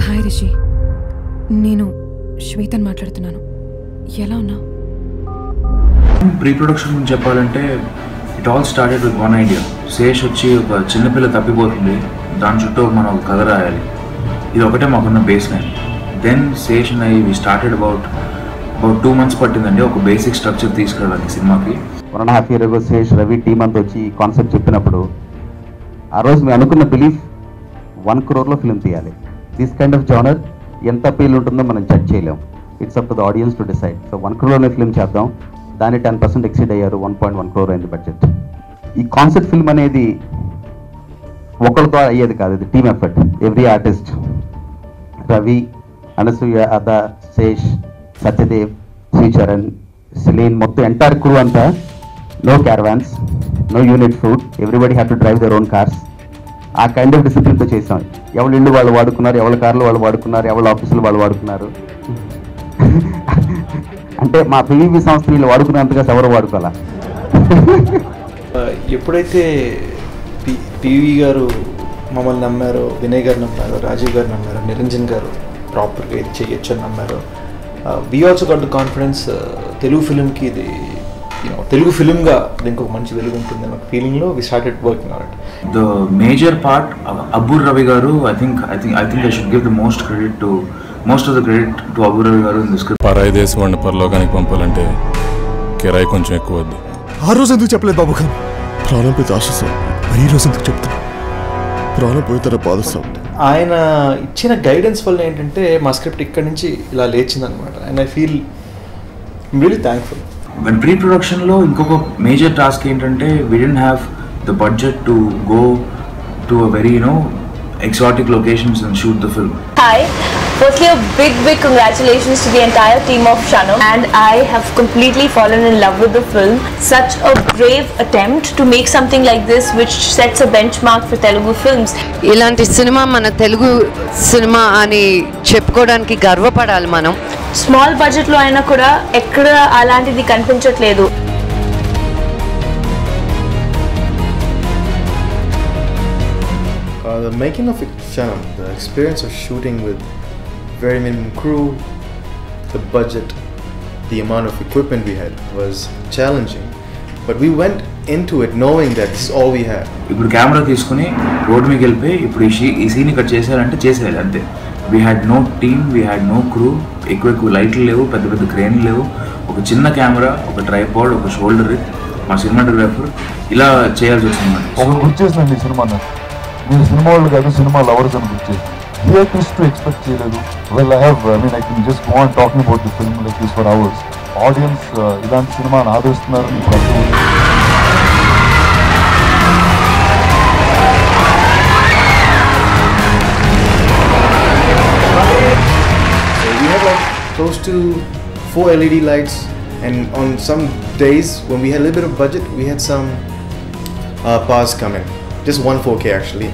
Hi Rishi, నేను శ్వేతన్ మాట్లాడుతున్నాను. ఎలా ఉన్నావు? ప్రీ ప్రొడక్షన్ గురించి చెప్పాలంటే it all started with one idea. Sesh వచ్చి ఒక చిన్నపిల్ల తప్పిపోతుంది, దాని చుట్టూ మనం ఒక కథ రాయాలి. ఇది ఒకటే మాకున్న base line. Then Sesh and we started about 2 months పట్టిందండి ఒక బేసిక్ స్ట్రక్చర్ తీసుకురావడానికి సినిమాకి. 1.5 years ago Sesh Ravi team అంతా వచ్చి ఈ కాన్సెప్ట్ చెప్పినప్పుడు ఆ రోజు మేము అనుకున్న బిలీఫ్ 1 crore ఫిల్మ్ తీయాలి. దిస్ కైండ్ ఆఫ్ జానర్ ఎంత అపీల్ ఉంటుందో మనం జడ్జ్ చేయలేం. It's up to the audience to decide. So 1 crore film చేద్దాం. దాన్ని 10% ఎక్సీడ్ అయ్యారు. 1.1 crore అయింది బడ్జెట్. ఈ కాన్సెప్ట్ ఫిల్మ్ అనేది ఒకరితో అయ్యేది కాదు, ఇది team effort. Every artist, Ravi, Anasuya, Adah, Sesh, Satyadev, Sricharan, సెలీన్, మొత్తం ఎంటైర్ క్రూ అంతా. No caravans, no unit food, everybody have to drive their own cars. ఆ కైండ్ ఆఫ్ డిసిప్లిన్తో చేసాం. ఎవరి ఇల్లు వాళ్ళు వాడుకున్నారు, ఎవరి కార్లు వాళ్ళు వాడుకున్నారు, ఎవరి ఆఫీసులు వాళ్ళు వాడుకున్నారు. అంటే మా పివి సంస్థ వీళ్ళు వాడుకున్నంతగా ఎవరు వాడుకోవాలా. ఎప్పుడైతే పివి గారు మమ్మల్ని నమ్మారో, వినయ్ గారు నమ్మారో, రాజీవ్ గారు నమ్మారో, నిరంజన్ గారు ప్రాపర్గా ఇది చేయొచ్చు అని నమ్మారో, we also got the confidence Telugu ఫిలింకి ఇది తెలుగు ఫిలింగా దీనికి ఒక మంచి వెలుగు ఉంటుంది అన్న ఫీలింగ్లో we started working on it. The major part Abburi Ravi garu, I think I should give the most of the credit to Abburi Ravi garu in this script. పరాయి దేశం వాడిని పరలోకానికి పంపాలంటే కిరాయి కొంచెం ఎక్కువ వద్దు. ఆ రోజు ఎందుకు చెప్పలేదు బాబు ఖాన్? ప్రాణం పోతే ఆశిస్తాం, మరి ఈ రోజు ఎందుకు చెప్తాం? ప్రాణం పోయితే బాధిస్తాం. ఆయన ఇచ్చిన గైడెన్స్ వల్ల ఏంటంటే మా స్క్రిప్ట్ ఇక్కడి నుంచి ఇలా లేచిందనమాట. And I feel really thankful. When pre ప్రొడక్షన్లో ఇంకొక మేజర్ టాస్క్ ఏంటంటే we didn't have the budget to go to a very exotic locations and shoot the film. Hi, firstly a big congratulations to the entire team of Shanam, and I have completely fallen in love with the film. Such a brave attempt to make something like this which sets a benchmark for Telugu films. ఇలాంటి cinema మన Telugu cinema అని చెప్పుకోవడానికి గర్వపడాలి మనం. Small budget లో అయినా కూడా ఎక్కడ అలాంటిది కనిపించట్లేదు. The making of Shanam, the experience of shooting with very minimum crew, the budget, the amount of equipment we had was challenging. But we went into it knowing that this is all we had. ఇప్పుడు camera తీసుకుని road మీదకి వెళ్ళిపోయి ఇప్పుడు ఈ scene ఇక్కడ చేసేయాలంటే చేసేయాలి అంతే. We had no team, we had no crew, ఎక్కువ లైట్లు లేవు, పెద్ద క్రేన్లు లేవు, ఒక చిన్న కెమెరా, ఒక ట్రైపాడ్, ఒక షోల్డర్, మా సినిమాటోగ్రాఫర్, ఇలా చేయాల్సి వచ్చింది. ఒక గుర్తు చేసినండి సినిమా. మీరు సినిమా వాళ్ళు కాదు, సినిమా లవర్స్ అని గుర్తు చేసి హియర్ ట్విస్ట్ ఎక్స్పెక్ట్ చేయలేదు. Well I can just go on talking about the film like this for hours. Audience ఇలాంటి సినిమాని ఆదరిస్తున్నారని We had like close to 4 LED lights, and on some days when we had a little bit of budget, we had some powers come in. Just one 4K actually,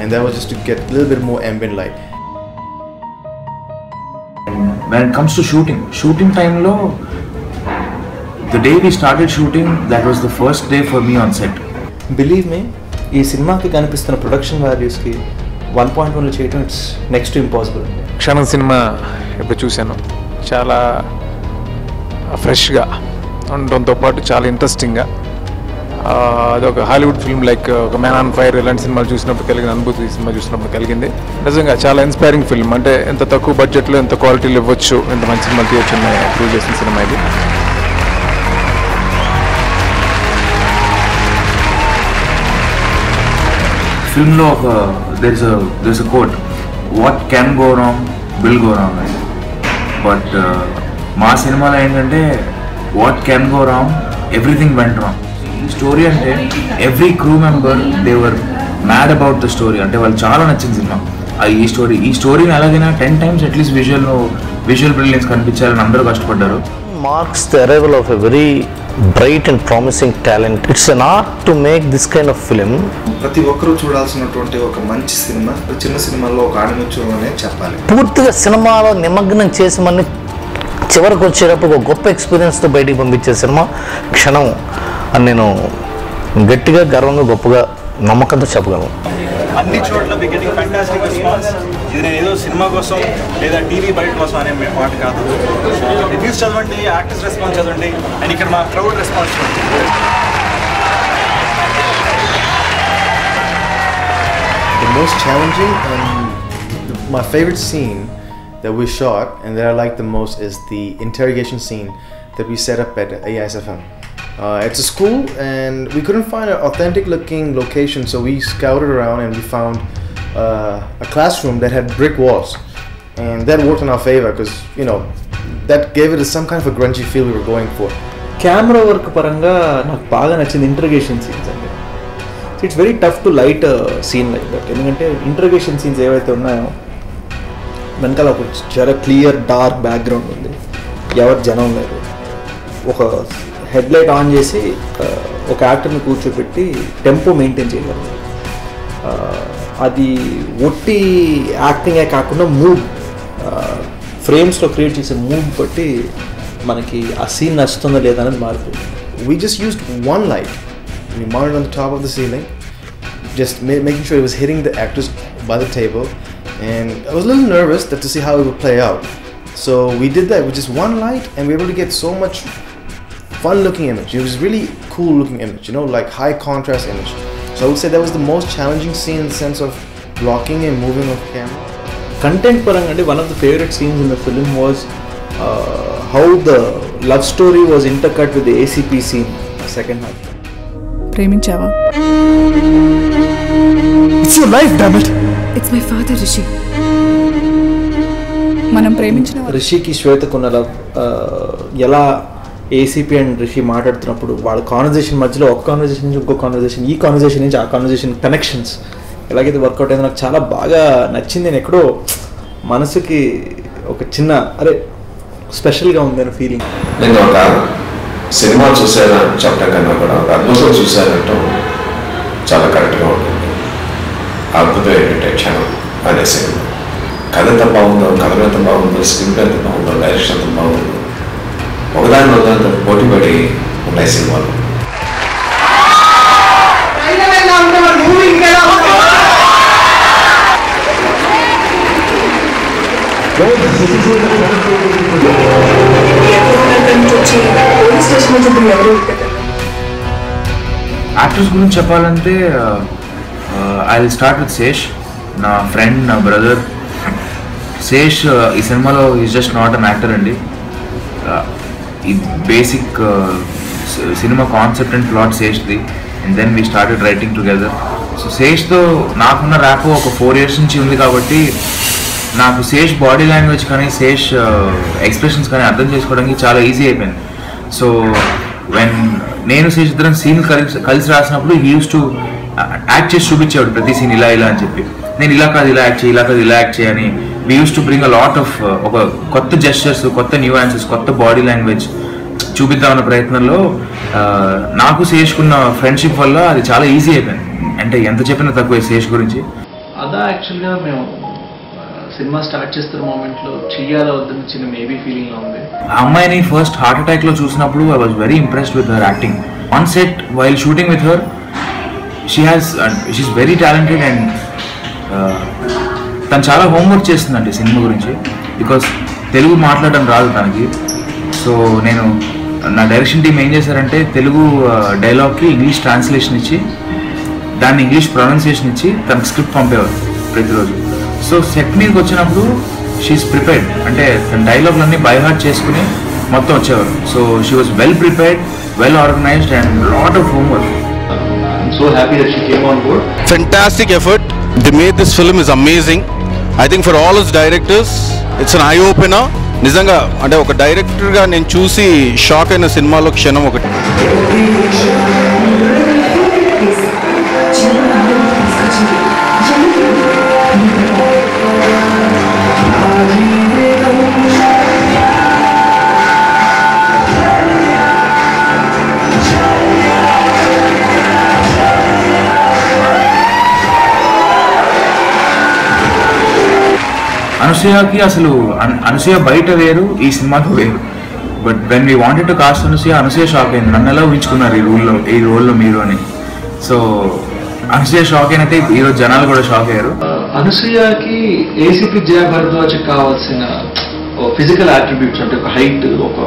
and that was just to get a little bit more ambient light. When it comes to shooting time lo, the day we started shooting, that was the first day for me on set. Believe me, ee cinema ki kanipistuna production values ki 1.1 చేయడం it's next to impossible. క్షణం cinema ఎప్పుడు చూశాను, చాలా ఫ్రెష్గా ఉండడంతో పాటు చాలా ఇంట్రెస్టింగ్గా, అదొక హాలీవుడ్ ఫిల్మ్ లైక్ ఒక మ్యాన్ ఆన్ ఫైర్ ఇలాంటి సినిమాలు చూసినప్పుడు కలిగిన అనుభూతి ఈ సినిమా చూసినప్పుడు కలిగింది. నిజంగా చాలా ఇన్స్పైరింగ్ ఫిల్మ్. అంటే ఎంత తక్కువ బడ్జెట్లో ఎంత క్వాలిటీలో ఇవ్వచ్చు, ఎంత మంచి సినిమాలు తీయొచ్చు ప్రూవ్ చేసిన సినిమా ఇది. ఫిల్మ్లో ఒక there's a quote, what can go wrong will go wrong. But మా సినిమాలో ఏంటంటే what can go wrong, everything went wrong. Story అంటే every crew member they were mad about the story. అంటే వాళ్ళు చాలా నచ్చింది సినిమా. ఈ స్టోరీని ఎలాగైనా 10 times అట్లీస్ట్ విజువల్ బ్రిలియన్స్ కనిపించాలని అందరూ కష్టపడ్డారు. Marks the arrival of a very bright and promising talent. It's an art to make this kind of film. ప్రతి ఒక్కరూ చూడాల్సినటువంటి ఒక మంచి సినిమా, చిన్న సినిమాలో ఒక ఆణిముత్యం అనే చెప్పాలి. పూర్తిగా సినిమాలో నిమగ్నం చేసి మన చివరికి వచ్చేటప్పుడు ఒక గొప్ప ఎక్స్పీరియన్స్తో బయటికి పంపించే సినిమా క్షణం అని నేను గట్టిగా, గర్వంగా, గొప్పగా, నమ్మకంతో చెప్పగలను. అన్ని చోట్ల వి గెటింగ్ ఫ్యాంటాస్టిక్ రెస్పాన్స్. ఇది నేను ఏదో సినిమా కోసం లేదా టీవీ బయట కోసం అనే మాట కాదు. రివ్యూస్ చదవండి, యాక్టర్స్ రెస్పాన్స్ చదవండి, అండ్ ఇక్కడ మా క్రౌడ్ రెస్పాన్స్ చూడండి. The most challenging and my favorite scene that we shot and that I like the most is the interrogation scene that we set up at AISFM. It's a school and we couldn't find an authentic looking location, so we scouted around and we found a classroom that had brick walls, and that worked in our favor because that gave it some kind of a grungy feel we were going for. Camera work paranga నాకు బాగా నచ్చింది interrogation scenes అండి. It's very tough to light scene like that. ఎందుకంటే interrogation scenes ఏవైతే ఉన్నాయో వెనకాల ఒక చాలా క్లియర్ డార్క్ బ్యాక్గ్రౌండ్ ఉంది, ఎవరు జనం లేదు. ఒక హెడ్ లైట్ ఆన్ చేసి ఒక యాక్టర్ని కూర్చోబెట్టి టెంపో మెయింటైన్ చేయగలరు. అది ఒట్టి యాక్టింగే కాకుండా మూడ్, ఫ్రేమ్స్లో క్రియేట్ చేసే మూడ్ బట్టి మనకి ఆ సీన్ నచ్చుతుందా లేదా అనేది మారుతుంది. We just used one light. We mounted on the top of the ceiling, just making sure it was hitting the actors by the table, and I was a little nervous to see how it would play out. So we did that with just one light, and we were able to get so much fun looking image. It was really cool looking image, like high contrast image. So I would say that was the most challenging scene in the sense of blocking and moving of camera. Content paranga ante one of the favorite scenes in the film was how the love story was intercut with the ACP scene, the second half. ప్రేమించావా? It's your life, damn it. It's my father, Rishi. మనం ప్రేమించిన రిషికి శ్వేతకున్న ఎలా ACP and Rishi మాట్లాడుతున్నప్పుడు వాళ్ళ conversation మధ్యలో ఒక conversation నుంచి ఇంకో కాన్వర్జేషన్, ఈ కాన్వర్జేషన్ నుంచి ఆ కాన్వర్జేషన్ కనెక్షన్స్ ఎలాగైతే వర్కౌట్ అయిందో నాకు చాలా బాగా నచ్చింది. నేను ఎక్కడో మనసుకి ఒక చిన్న స్పెషల్గా ఉంది అనే ఫీలింగ్. నేను ఒక సినిమా చూసానని చెప్పడం కన్నా కూడా ఒక అద్భుతం చూసానంటాం చాలా కరెక్ట్గా ఉంటుంది. అద్భుతం ఏంటంటే క్షణం అనే సినిమా. కథ ఎంత బాగుందో, కథ ఎంత బాగుందో, స్క్రీన్ ఎంత బాగుందో, డైరెక్షన్ ఎంత బాగుందో, ఒకదాని ఒకదానితో పోటీ పడి ఉన్నాయి సినిమాలు. యాక్టర్స్ గురించి చెప్పాలంటే I will start with Sesh, నా ఫ్రెండ్, నా బ్రదర్. శేష్ ఈ సినిమాలో is just not an actor అండి. ఈ బేసిక్ సినిమా కాన్సెప్ట్ అండ్ ప్లాట్ శేష్ది, and then we started writing together. So శేష్తో నాకున్న ర్యాప్ ఒక 4 years నుంచి ఉంది కాబట్టి నాకు శేష్ బాడీ లాంగ్వేజ్ కానీ శేష్ ఎక్స్ప్రెషన్స్ కానీ అర్థం చేసుకోవడానికి చాలా ఈజీ అయిపోయింది. సో వెన్ నేను శేష్ ఇద్దరం సీన్ కలిసి రాసినప్పుడు హీ యూస్ టు యాక్ట్ చేసి చూపించేవాడు ప్రతి సీన్ ఇలా ఇలా అని చెప్పి. నేను ఇలా కాదు ఇలా యాక్ట్ చేయి, ఇలా కాదు ఇలా యాక్ట్ చేయని. We use to bring a lot of ఒక కొత్త జెస్చర్స్, కొత్త న్యూయాన్సెస్, కొత్త బాడీ లాంగ్వేజ్ చూపిద్దామన్న ప్రయత్నంలో నాకు శేష్కున్న ఫ్రెండ్షిప్ వల్ల అది చాలా ఈజీ అయిపోయింది. అంటే ఎంత చెప్పినా తక్కువే శేష్ గురించి. అదా యాక్చువల్గా మేము సినిమా స్టార్ట్ చేస్తున్న మూమెంట్లో చెయ్యాలా వద్దని చిన్న మేబీ ఫీలింగ్లో ఉంది. ఆ అమ్మాయిని ఫస్ట్ హార్ట్ అటాక్లో చూసినప్పుడు I was very impressed with her acting. On set while shooting with her she is very talented and తను చాలా హోంవర్క్ చేస్తుందండి సినిమా గురించి. బికాస్ తెలుగు మాట్లాడడం రాదు తనకి. సో నేను నా డైరెక్షన్ టీం ఏం చేశారంటే తెలుగు డైలాగ్కి ఇంగ్లీష్ ట్రాన్స్లేషన్ ఇచ్చి దాన్ని ఇంగ్లీష్ ప్రొనౌన్సియేషన్ ఇచ్చి తనకు స్క్రిప్ట్ పంపేవారు ప్రతిరోజు. సో సెట్ మీదకి వచ్చినప్పుడు షీఈస్ ప్రిపేర్డ్, అంటే తన డైలాగ్లన్నీ బై హార్ట్ చేసుకుని మొత్తం వచ్చేవారు. So she was well prepared, well organised and lot of homework. So happy that she came on board. Fantastic effort. They made this film is amazing. I think for all us directors, it's an eye opener. నిజంగా అంటే ఒక డైరెక్టర్గా నేను చూసి shock అయిన సినిమాలో క్షణం ఒకటి. అనసూయకి అసలు అనసూయ బయట వేరు, ఈ సినిమాతో వేరు. But when we wanted to cost Anasuya shock అయింది. నన్ను ఎలా ఊహించుకున్నారు ఈ రోల్లో మీరు అని. సో అనసూయ షాక్ అయినట్టే ఈరోజు జనాలు కూడా షాక్ అయ్యారు. అనసూయకి ఏసీపీ జయ భరద్వాజ్ కావాల్సిన ఫిజికల్ అట్రిబ్యూట్స్ అంటే ఒక హైట్, ఒక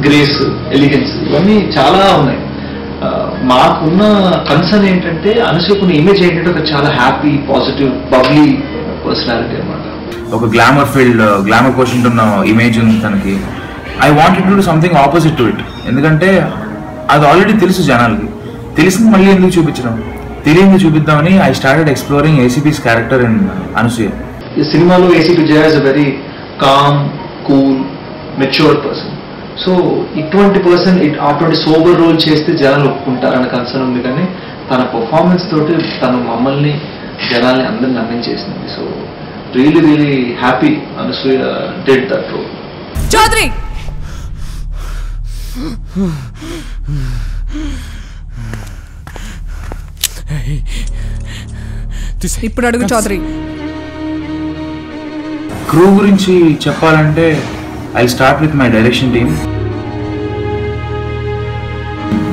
గ్రేస్, ఎలిగెన్స్ ఇవన్నీ చాలా ఉన్నాయి. మాకున్న కన్సర్న్ ఏంటంటే అనసూయకున్న ఇమేజ్ ఏంటంటే ఒక చాలా హ్యాపీ, పాజిటివ్, బబ్లీ పర్సనాలిటీ అనమాట. ఒక గ్లామర్ కోషన్ ఉన్న ఇమేజ్ ఉంది తనకి. I wanted to do something opposite to it. ఎందుకంటే అది ఆల్రెడీ తెలుసు జనాలకి, తెలిసింది మళ్ళీ ఎందుకు చూపించడం, తెలియంది చూపిద్దామని I started exploring ACPs character in Anasuya. ఈ సినిమాలో ACP Jaya is a very calm, cool, mature person. So ఇటువంటి పర్సన్ అటువంటి సోబర్ రోల్ చేస్తే జనాలు ఒప్పుకుంటారన్న కన్సర్న్ ఉంది. కానీ తన పర్ఫార్మెన్స్ తోటి తను మమ్మల్ని, జనాల్ని అందరిని నమ్మించేసింది. So really really happy Anasuya did that role. Chowdary ఇప్పుడు అడుగు చౌదరి. క్రూ గురించి చెప్పాలంటే I start with my direction team.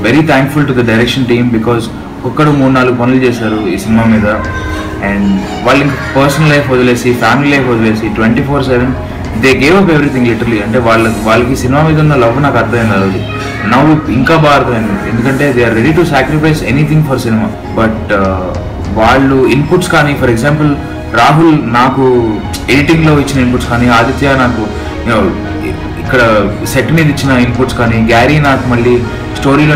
Very thankful to the direction team because ఒక్కడు 3-4 పనులు చేశారు ఈ సినిమా మీద. అండ్ వాళ్ళు ఇంకా పర్సనల్ లైఫ్ వదిలేసి, ఫ్యామిలీ లైఫ్ వదిలేసి 24/7 they gave up everything literally. అంటే వాళ్ళకి సినిమా మీద ఉన్న లవ్ నాకు అర్థమైంది అది. నవ్వు ఇంకా బాగా అర్థమైంది, ఎందుకంటే they are ready to sacrifice anything for cinema. But వాళ్ళు ఇన్పుట్స్ కానీ, ఫర్ ఎగ్జాంపుల్ రాహుల్ నాకు ఎడిటింగ్లో ఇచ్చిన ఇన్పుట్స్ కానీ, ఆదిత్య నాకు ఇక్కడ సెట్ మీద ఇచ్చిన ఇన్పుట్స్ కానీ, గ్యారీ నాకు మళ్ళీ స్టోరీలో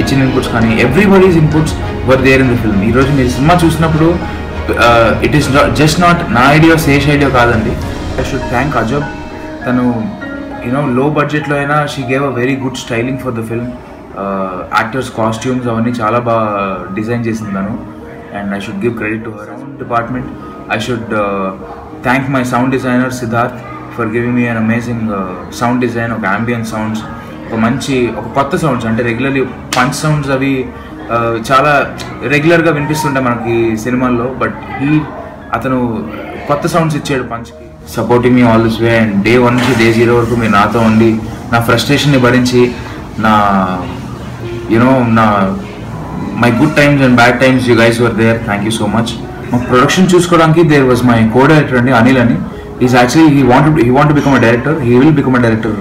ఇచ్చిన ఇన్పుట్స్ కానీ, everybody's inputs were there in the film. ఈరోజు మీరు సినిమా చూసినప్పుడు ఇట్ ఈస్ జస్ట్ నాట్ నా ఐడియా, శేష్ ఐడియా కాదండి. I should thank Ajab. తను లో బడ్జెట్లో అయినా she gave a very good styling for the film. Actors costumes అవన్నీ చాలా బాగా డిజైన్ చేసింది తను. And I should give credit to her. Sound department I should thank my sound designer Siddharth for giving me an amazing sound design. ఒక ambience sounds, ఒక కొత్త sounds, అంటే regularly punch sounds అవి చాలా రెగ్యులర్గా వినిపిస్తుంటాయి మనకి సినిమాల్లో. బట్ అతను కొత్త సౌండ్స్ ఇచ్చాడు పంచ్కి. Supporting me all this way. And day 1 నుంచి డే 0 వరకు మీరు నాతో ఉండి నా ఫ్రస్ట్రేషన్ని భరించి నా my good times and bad times you guys were there. Thank you so much. మా ప్రొడక్షన్ చూసుకోవడానికి there was my co director అండి, అనిల్ అని. Is actually he want to become a director. He will become a director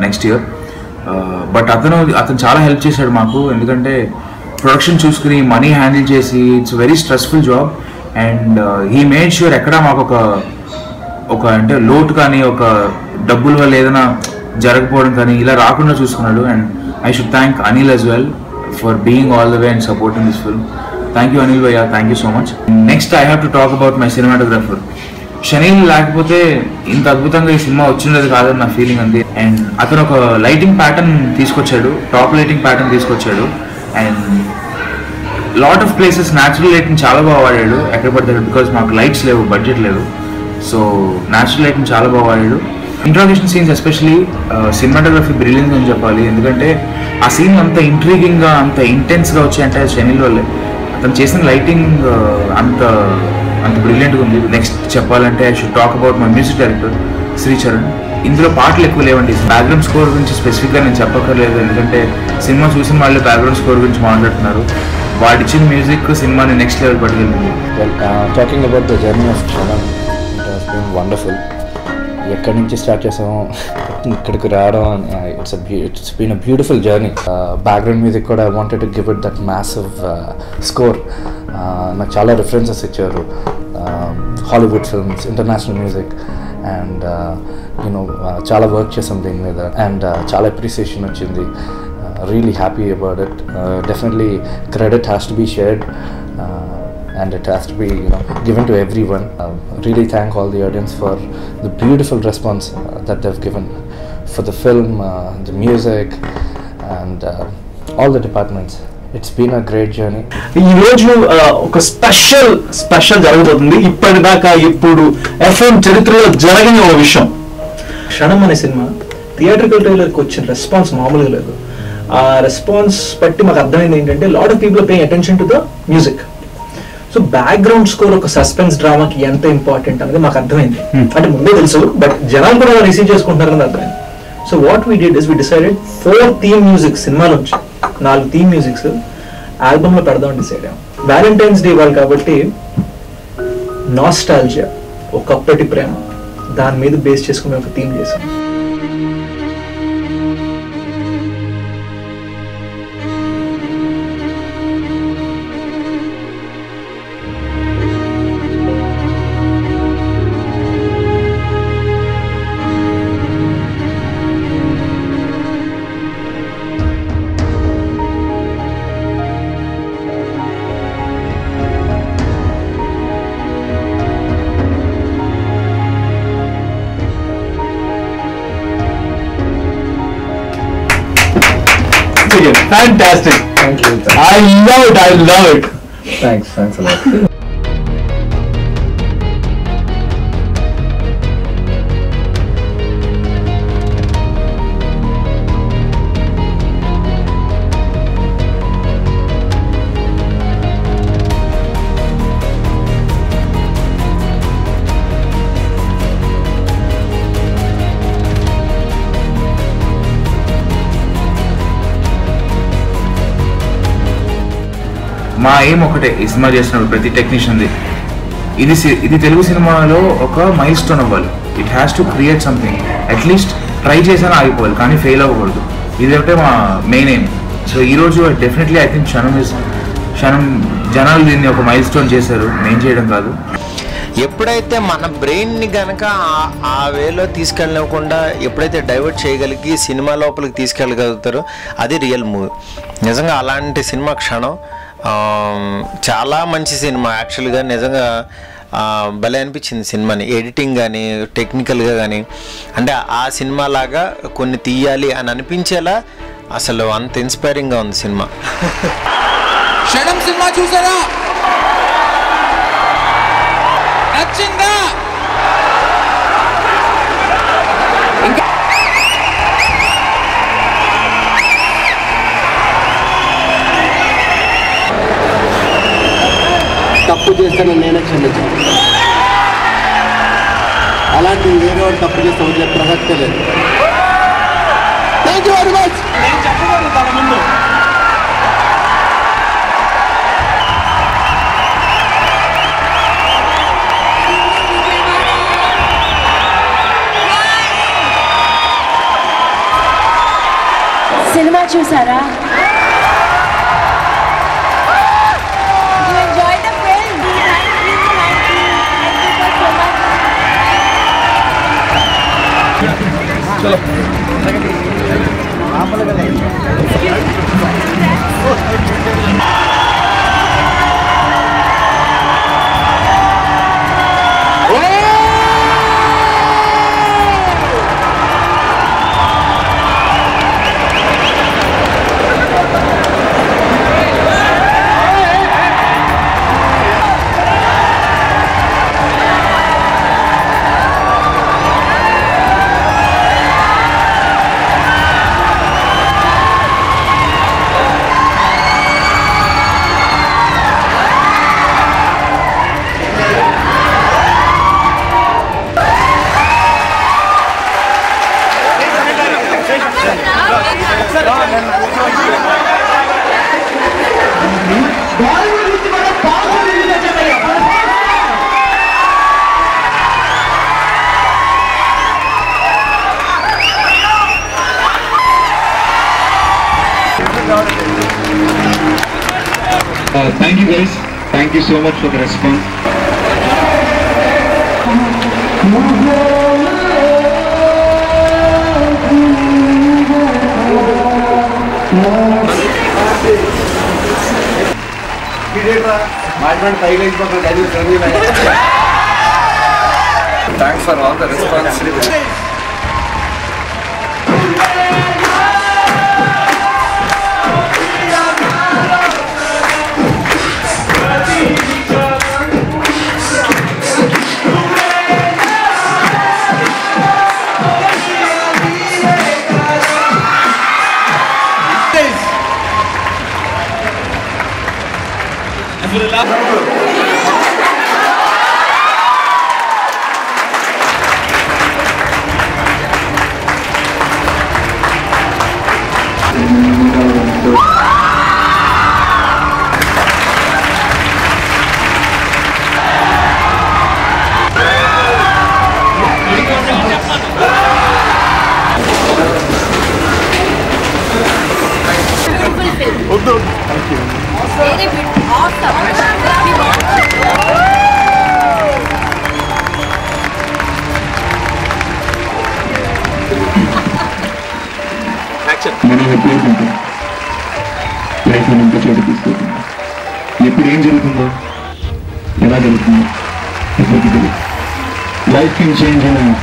next year. But అతను చాలా help చేశాడు మాకు. ఎందుకంటే production చూసుకుని మనీ హ్యాండిల్ చేసి it's very stressful job. And he made sure ఎక్కడా మాకు ఒక అంటే లోటు కానీ, ఒక డబ్బుల వల్ల ఏదైనా జరగకపోవడం కానీ ఇలా రాకుండా చూసుకున్నాడు. And I should thank Anil as well for being all the way and supporting this film. Thank you Anil Bhaiya, thank you so much. Next I have to talk about my cinematographer. Chenille లేకపోతే ఇంత అద్భుతంగా ఈ cinema వచ్చినది కాదని నా feeling అంది. And అతను ఒక లైటింగ్ ప్యాటర్న్ తీసుకొచ్చాడు, టాప్ లైటింగ్ ప్యాటర్న్ తీసుకొచ్చాడు. And lot of places natural lighting చాలా బాగా వాడాడు ఎక్కడ పడతాడు, బికాజ్ మాకు లైట్స్ లేవు, బడ్జెట్ లేదు. సో న్యాచురల్ లైటింగ్ చాలా బాగా వాడాడు. Introduction scenes especially cinematography brilliance అని చెప్పాలి. ఎందుకంటే ఆ సీన్ అంత ఇంట్రీగింగ్గా, అంత ఇంటెన్స్గా వచ్చాయంటే షనీల్ వల్లే. అతను చేసిన లైటింగ్ అంత బ్రిలియంట్గా ఉంది. నెక్స్ట్ చెప్పాలంటే I should talk about my music director Sricharan. ఇందులో పాటలు ఎక్కువ లేవండి. బ్యాక్గ్రౌండ్ స్కోర్ గురించి స్పెసిఫిక్గా నేను చెప్పక్కర్లేదు, ఎందుకంటే సినిమా చూసిన వాళ్ళు బ్యాక్గ్రౌండ్ స్కోర్ గురించి మాట్లాడుతున్నారు. వాడిచ్చిన మ్యూజిక్ సినిమాని నెక్స్ట్ లెవెల్ పట్టుకెళ్ళింది. Talking about the journey of Kshanam, it has been wonderful. ఎక్కడి నుంచి స్టార్ట్ చేసామో ఇక్కడికి రావడం, it's been a beautiful journey. Background music కూడా I wanted to give it that massive score. నాకు చాలా రిఫరెన్సెస్ ఇచ్చారు, Hollywood films, international music. And చాలా వర్క్ చేసాం దీని మీద. అండ్ చాలా అప్రిసియేషన్ వచ్చింది. Really happy about it. Definitely credit has to be shared and it has to be given to everyone. Really thank all the audience for the beautiful response that they've given for the film, the music, and all the departments. It's been a great journey. ఈ రోజు ఒక special జరగబోతుంది. ఇప్పటిదాకా ఇప్పుడు FM చరిత్రలో జరగని ఒక విషయం. క్షణం అనే సినిమా థియేట్రికల్ ట్రైలర్కి వచ్చిన రెస్పాన్స్ మామూలుగా లేదు. ఆ రెస్పాన్స్ బట్టి మాకు అర్థమైంది ఏంటంటే lot of people paying attention to the music. So background score ఒక సస్పెన్స్ డ్రామాకి ఎంత ఇంపార్టెంట్ అనేది మాకు అర్థమైంది. అంటే ముందే తెలుసు, బట్ జనాలు కూడా రిసీవ్ చేసుకుంటున్నారు అని అర్థమైంది. So what we did is we decided 4 theme music సినిమాలోంచి 4 థీమ్ మ్యూజిక్స్ ఆల్బమ్ లో పెడదామని డిసైడ్ అయ్యాం. వ్యాలంటైన్స్ డే ఇవ్వాలి కాబట్టి నాస్టాల్జియా, ఒకప్పటి ప్రేమ, దాని మీద బేస్ చేసుకుని ఒక థీమ్ చేశాం. Fantastic. Thank you. I love it. Thanks a lot. మా ఎయిమ్ ఒకటే ఈ సినిమా చేసినప్పుడు ప్రతి టెక్నీషియన్ది, ఇది తెలుగు సినిమాలో ఒక మైల్ స్టోన్ అవ్వాలి. It has to create something. At least try చేసాను ఆగిపోవాలి, కానీ ఫెయిల్ అవ్వకూడదు. ఇది ఒకటే మా మెయిన్ ఎయిమ్. సో ఈరోజు డెఫినెట్లీ ఐ థింక్ క్షణం జనాలు దీన్ని ఒక మైల్ స్టోన్ చేశారు, నేను చేయడం కాదు. ఎప్పుడైతే మన బ్రెయిన్ని కనుక ఆ వేలో తీసుకెళ్ళకుండా ఎప్పుడైతే డైవర్ట్ చేయగలిగి సినిమా లోపలికి తీసుకెళ్ళగలుగుతారో అది రియల్ మూవీ. నిజంగా అలాంటి సినిమా క్షణం. చాలా మంచి సినిమా యాక్చువల్గా. నిజంగా భలే అనిపించింది సినిమాని, ఎడిటింగ్ కానీ టెక్నికల్గా కానీ. అంటే ఆ సినిమా లాగా కొన్ని తీయాలి అని అనిపించేలా అసలు అంత ఇన్స్పైరింగ్గా ఉంది సినిమా. క్షణం సినిమా చూసారా? నచ్చిందా? తప్పు చేస్తే నేనే క్షమించాను. అలాంటి వేరే వాడు తప్పు చేస్తే వదిలే ప్రసక్తే లేదు. Thank you very much. నేను చెప్పగలుగుతాను ముందు. సినిమా చూసారా? चलो Thank you guys. Thank you so much for the response. Thanks for all the response. మనం ఎప్పుడైతే లైఫ్ ఇంత చోటు తీసుకెళ్తుంది, ఎప్పుడు ఏం జరుగుతుందో ఎలా జరుగుతుందో ఎవరికి తెలియదు. Life can change in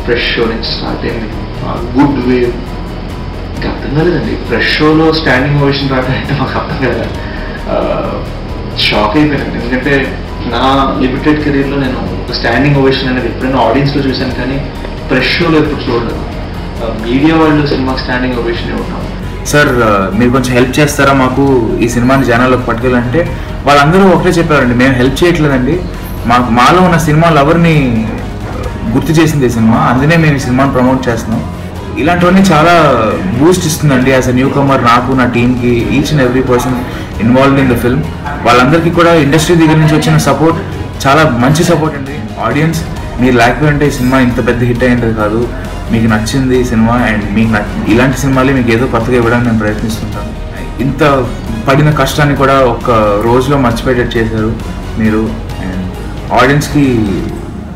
fresh show నుంచి స్టార్ట్ అయింది. గుడ్ వే ఇంకా అర్థం కాలేదండి. ఫ్రెష్ షోలో స్టాండింగ్ ఓవేషన్ రావడం మాకు అర్థం కదా, షాక్ అయిపోయానండి. ఎందుకంటే నా లిమిటెడ్ కెరీర్లో నేను ఒక స్టాండింగ్ ఓవేషన్ అనేది ఎప్పుడైనా ఆడియన్స్లో చూశాను, కానీ ఫ్రెష్ షోలో ఎప్పుడు చూడలేదు. మీడియా వాళ్ళు సినిమాకి స్టాండింగ్ ఓవేషన్ ఇవ్వడం. సార్ మీరు కొంచెం హెల్ప్ చేస్తారా మాకు ఈ సినిమాని జనాల్లోకి పట్టుకెళ్ళాలంటే వాళ్ళందరూ ఒకటే చెప్పారండి, మేము హెల్ప్ చేయట్లేదండి, మాలో ఉన్న సినిమా లవర్ని గుర్తు చేసింది ఈ సినిమా, అందుకే మేము ఈ సినిమాని ప్రమోట్ చేస్తున్నాం. ఇలాంటివన్నీ చాలా బూస్ట్ ఇస్తుందండి యాజ్ అ న్యూ కమర్ నాకు, నా టీమ్కి, each and every person involved in the film. వాళ్ళందరికీ కూడా ఇండస్ట్రీ దగ్గర నుంచి వచ్చిన సపోర్ట్ చాలా మంచి సపోర్ట్ అండి. ఆడియన్స్ మీరు లేకపోతే ఈ సినిమా ఇంత పెద్ద హిట్ అయ్యేది కాదు. మీకు నచ్చింది ఈ సినిమా అండ్ మీకు ఇలాంటి సినిమాలే మీకు ఏదో కొత్తగా ఇవ్వడానికి నేను ప్రయత్నిస్తుంటాను. ఇంత పడిన కష్టాన్ని కూడా ఒక రోజులో మర్చిపోయేటట్టు చేశారు మీరు. అండ్ ఆడియన్స్కి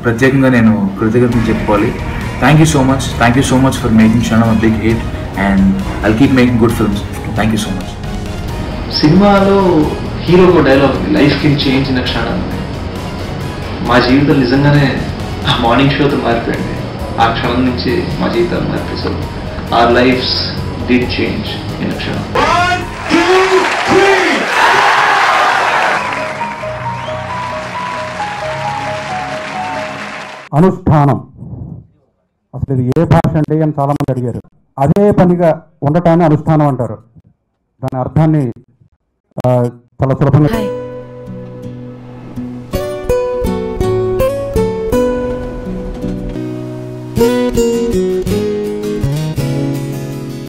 ప్రత్యేకంగా నేను కృతజ్ఞతలు చెప్పుకోవాలి. Thank you so much for making Kshanam a big hit and I'll keep making good films. Thank you so much. సినిమాలో హీరోకు డైలాగ్ ఉంది, life can change in Kshanam. మా జీవితం నిజంగానే ఆ మార్నింగ్ షోతో మారిపోయింది. ఆ క్షణం నుంచి మా జీవితాలు మారిపోయి. So our lives did change in క్షణం. అనుష్ఠానం అసలు ఇది ఏ భాష అంటే అని చాలామంది అడిగారు. అదే పనిగా ఉండటాన్ని అనుష్ఠానం అంటారు. దాని అర్థాన్ని చాలా సులభంగా